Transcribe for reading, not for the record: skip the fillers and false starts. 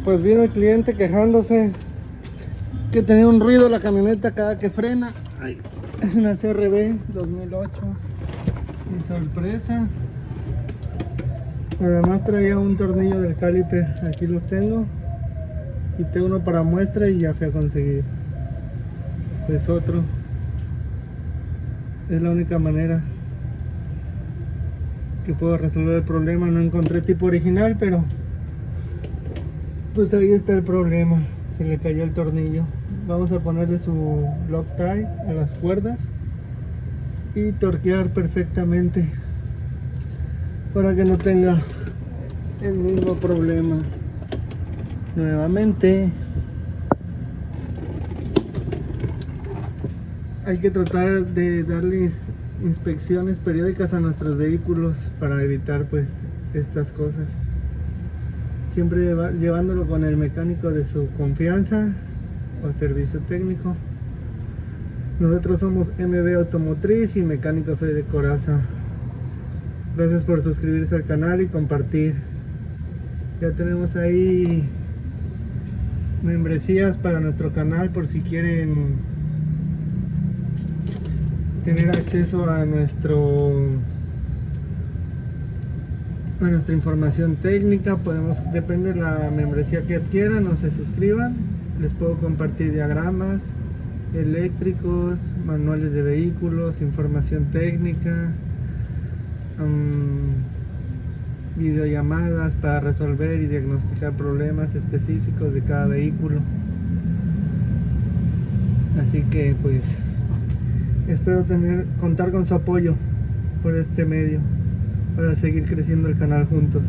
Pues vino el cliente quejándose que tenía un ruido la camioneta cada que frena. Ay, es una CRB 2008. Mi sorpresa. Además traía un tornillo del caliper. Aquí los tengo. Quité uno para muestra y ya fui a conseguir pues otro. Es la única manera que puedo resolver el problema. No encontré tipo original, pero pues ahí está el problema. Se le cayó el tornillo. Vamos a ponerle su Loctite a las cuerdas y torquear perfectamente para que no tenga el mismo problema nuevamente. Hay que tratar de darles inspecciones periódicas a nuestros vehículos para evitar pues estas cosas. Siempre llevándolo con el mecánico de su confianza o servicio técnico. Nosotros somos MB Automotriz y mecánico soy de Coraza. Gracias por suscribirse al canal y compartir. Ya tenemos ahí membresías para nuestro canal por si quieren tener acceso a nuestra información técnica. Depende de la membresía que adquieran o se suscriban, les puedo compartir diagramas eléctricos, manuales de vehículos, información técnica, videollamadas para resolver y diagnosticar problemas específicos de cada vehículo. Así que pues espero contar con su apoyo por este medio para seguir creciendo el canal juntos.